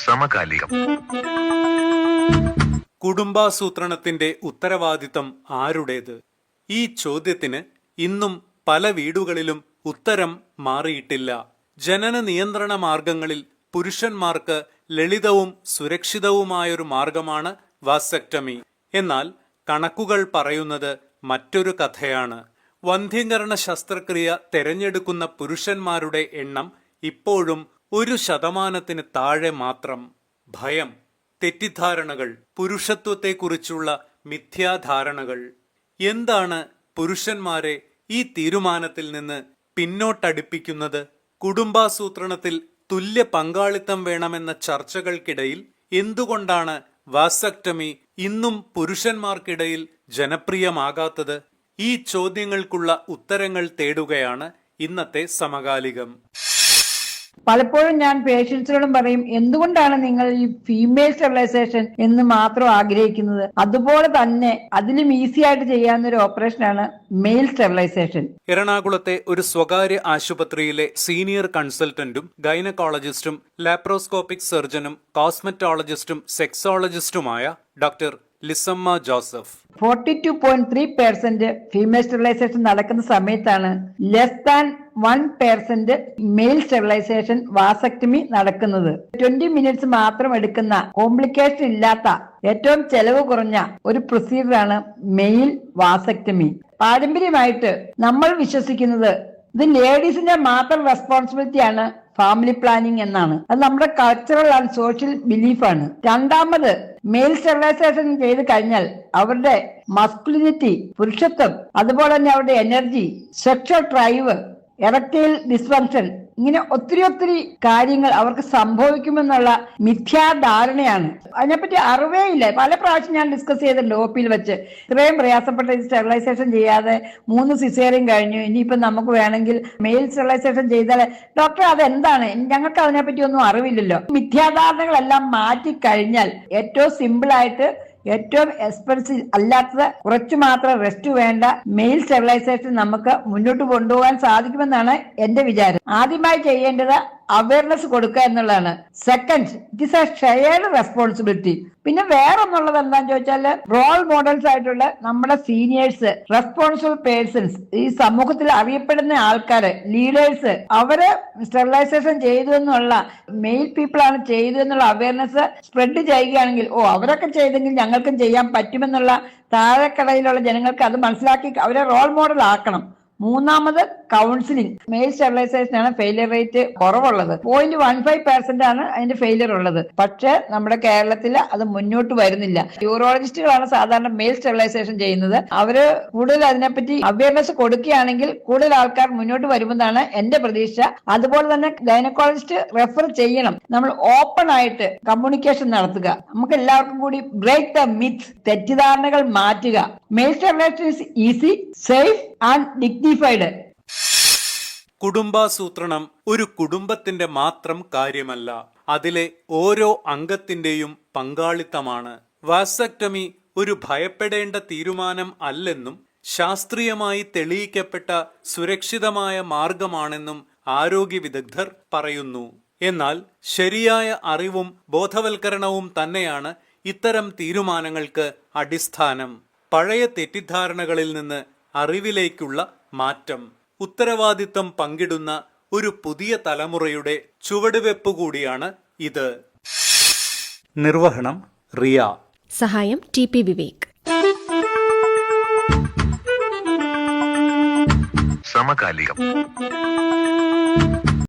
സമകാലികം. കുടുംബാസൂത്രണത്തിന്റെ ഉത്തരവാദിത്തം ആരുടേത്? ഈ ചോദ്യത്തിന് ഇന്നും പല വീടുകളിലും ഉത്തരം മാറിയിട്ടില്ല. ജനന നിയന്ത്രണ മാർഗങ്ങളിൽ പുരുഷന്മാർക്ക് ലളിതവും സുരക്ഷിതവുമായൊരു മാർഗമാണ് വാസക്ടമി. എന്നാൽ കണക്കുകൾ പറയുന്നത് മറ്റൊരു കഥയാണ്. വന്ധ്യംകരണ ശസ്ത്രക്രിയ തെരഞ്ഞെടുക്കുന്ന പുരുഷന്മാരുടെ എണ്ണം ഇപ്പോഴും 1% താഴെ മാത്രം. ഭയം, തെറ്റിദ്ധാരണകൾ, പുരുഷത്വത്തെക്കുറിച്ചുള്ള മിഥ്യാധാരണകൾ. എന്താണ് പുരുഷന്മാരെ ഈ തീരുമാനത്തിൽ നിന്ന് പിന്നോട്ടടിപ്പിക്കുന്നത്? കുടുംബാസൂത്രണത്തിൽ തുല്യ പങ്കാളിത്തം വേണമെന്ന ചർച്ചകൾക്കിടയിൽ എന്തുകൊണ്ടാണ് വാസക്ടമി ഇന്നും പുരുഷന്മാർക്കിടയിൽ ജനപ്രിയമാകാത്തത്? ഈ ചോദ്യങ്ങൾക്കുള്ള ഉത്തരങ്ങൾ തേടുകയാണ് ഇന്നത്തെ സമകാലികം. പലപ്പോഴും ഞാൻ പേഷ്യൻസിനോടും പറയും, എന്തുകൊണ്ടാണ് നിങ്ങൾ ഈ ഫീമെയിൽ സ്റ്റെറിലൈസേഷൻ എന്ന് മാത്രം ആഗ്രഹിക്കുന്നത്? അതുപോലെ തന്നെ അതിലും ഈസി ആയിട്ട് ചെയ്യാവുന്ന ഒരു ഓപ്പറേഷനാണ് മെയിൽ സ്റ്റെറിലൈസേഷൻ. എറണാകുളത്തെ ഒരു സ്വകാര്യ ആശുപത്രിയിലെ സീനിയർ കൺസൾട്ടന്റും ഗൈനക്കോളജിസ്റ്റും ലാപ്രോസ്കോപ്പിക് സർജനും കോസ്മെറ്റോളജിസ്റ്റും സെക്സോളജിസ്റ്റുമായ doctor Lissamma Joseph. 42.3% female sterilisation നടക്കുന്ന സമയത്താണ് less than 1% male sterilisation vasectomy നടക്കുന്നത്. 20 മിനിറ്റ്സ് മാത്രം എടുക്കുന്ന, കോംപ്ലിക്കേഷൻ ഇല്ലാത്ത, ഏറ്റവും ചെലവ് കുറഞ്ഞ ഒരു പ്രൊസീജിയറാണ് മെയിൽ വാസക്ടമി. പാരമ്പര്യമായിട്ട് നമ്മൾ വിശ്വസിക്കുന്നത് ഇത് ലേഡീസിന്റെ മാത്രം റെസ്പോൺസിബിലിറ്റിയാണ് ഫാമിലി പ്ലാനിങ് എന്നാണ്. അത് നമ്മുടെ കൾച്ചറൽ ആൻഡ് സോഷ്യൽ ബിലീഫാണ്. രണ്ടാമത്, മെയിൽ സ്റ്റെറിലൈസേഷൻ ചെയ്ത് കഴിഞ്ഞാൽ അവരുടെ മസ്കുലിനിറ്റി, പുരുഷത്വം, അതുപോലെ തന്നെ അവരുടെ energy, sexual drive, erectile dysfunction, ഇങ്ങനെ ഒത്തിരി കാര്യങ്ങൾ അവർക്ക് സംഭവിക്കുമെന്നുള്ള മിഥ്യാധാരണയാണ്. അതിനെപ്പറ്റി അറിവേ ഇല്ല. പല പ്രാവശ്യം ഞാൻ ഡിസ്കസ് ചെയ്തിട്ടുണ്ട് ഒപിയിൽ വെച്ച്. ഇത്രയും പ്രയാസപ്പെട്ട സ്റ്റെറിലൈസേഷൻ ചെയ്യാതെ 3 സിസേറിയൻ കഴിഞ്ഞു, ഇനിയിപ്പം നമുക്ക് വേണമെങ്കിൽ മെയിൽ സ്റ്റെറിലൈസേഷൻ ചെയ്താൽ ഡോക്ടർ അതെന്താണ്? ഞങ്ങൾക്ക് അതിനെപ്പറ്റി ഒന്നും അറിവില്ലല്ലോ. മിഥ്യാധാരണകളെല്ലാം മാറ്റി കഴിഞ്ഞാൽ ഏറ്റവും സിമ്പിളായിട്ട്, ഏറ്റവും എക്സ്പെൻസീവ് അല്ലാത്തത്, കുറച്ചു മാത്രം റെസ്റ്റ് വേണ്ട മെയിൽ സ്റ്റെറിലൈസേഷൻ നമുക്ക് മുന്നോട്ട് കൊണ്ടുപോകാൻ സാധിക്കുമെന്നാണ് എന്റെ വിചാരം. ആദ്യമായി ചെയ്യേണ്ടത് അവയർനെസ് കൊടുക്കുക എന്നുള്ളതാണ്. Second, it is A shared responsibility. പിന്നെ വേറെ ഒന്നുള്ളത് എന്താന്ന് ചോദിച്ചാല്, റോൾ മോഡൽസ് ആയിട്ടുള്ള നമ്മുടെ സീനിയേഴ്സ്, റെസ്പോൺസിബിൾ പേഴ്സൺസ്, ഈ സമൂഹത്തിൽ അറിയപ്പെടുന്ന ആൾക്കാര്, ലീഡേഴ്സ്, അവര് സ്റ്റെറിലൈസേഷൻ ചെയ്തു എന്നുള്ള, മെയിൽ പീപ്പിൾ ആണ് ചെയ്തു എന്നുള്ള അവയർനെസ് സ്പ്രെഡ് ചെയ്യുകയാണെങ്കിൽ, അവരൊക്കെ ചെയ്തെങ്കിൽ ഞങ്ങൾക്കും ചെയ്യാൻ പറ്റുമെന്നുള്ള താഴെക്കടയിലുള്ള ജനങ്ങൾക്ക് അത് മനസ്സിലാക്കി അവരെ റോൾ മോഡൽ ആക്കണം. മൂന്നാമത്, കൗൺസിലിംഗ്. മെയിൽ സ്റ്റെറിലൈസേഷൻ ആണ് ഫെയിലിയർ റേറ്റ് കുറവുള്ളത്. 0.15% ആണ് അതിന്റെ ഫെയിലിയർ ഉള്ളത്. പക്ഷെ നമ്മുടെ കേരളത്തിൽ അത് മുന്നോട്ട് വരുന്നില്ല. യൂറോളജിസ്റ്റുകളാണ് സാധാരണ മെയിൽ സ്റ്റെറിലൈസേഷൻ ചെയ്യുന്നത്. അവര് കൂടുതൽ അതിനെപ്പറ്റി അവയർനെസ് കൊടുക്കുകയാണെങ്കിൽ കൂടുതൽ ആൾക്കാർ മുന്നോട്ട് വരുമെന്നാണ് എന്റെ പ്രതീക്ഷ. അതുപോലെ തന്നെ ഗൈനക്കോളജിസ്റ്റ് റെഫർ ചെയ്യണം. നമ്മൾ ഓപ്പൺ ആയിട്ട് കമ്മ്യൂണിക്കേഷൻ നടത്തുക. നമുക്ക് എല്ലാവർക്കും കൂടി ബ്രേക്ക് ദ മിത്ത്, തെറ്റിദ്ധാരണകൾ മാറ്റുക. Male sterilisation is easy, safe and dignified. കുടുംബാസൂത്രണം ഒരു കുടുംബത്തിന്റെ മാത്രം കാര്യമല്ല, അതിലെ ഓരോ അംഗത്തിന്റെയും പങ്കാളിത്തമാണ്. വാസക്ടമി ഒരു ഭയപ്പെടേണ്ട തീരുമാനം അല്ലെന്നും ശാസ്ത്രീയമായി തെളിയിക്കപ്പെട്ട സുരക്ഷിതമായ മാർഗമാണെന്നും ആരോഗ്യ വിദഗ്ധർ പറയുന്നു. എന്നാൽ ശരിയായ അറിവും ബോധവൽക്കരണവും തന്നെയാണ് ഇത്തരം തീരുമാനങ്ങൾക്ക് അടിസ്ഥാനം. പഴയ തെറ്റിദ്ധാരണകളിൽ നിന്ന് അറിവിലേക്കുള്ള മാറ്റം, ഉത്തരവാദിത്തം പങ്കിടുന്ന ഒരു പുതിയ തലമുറയുടെ ചുവടുവെപ്പ് കൂടിയാണ് ഇത്. നിർവഹണം റിയ. സഹായം TP വിവേക്. സമകാലികം.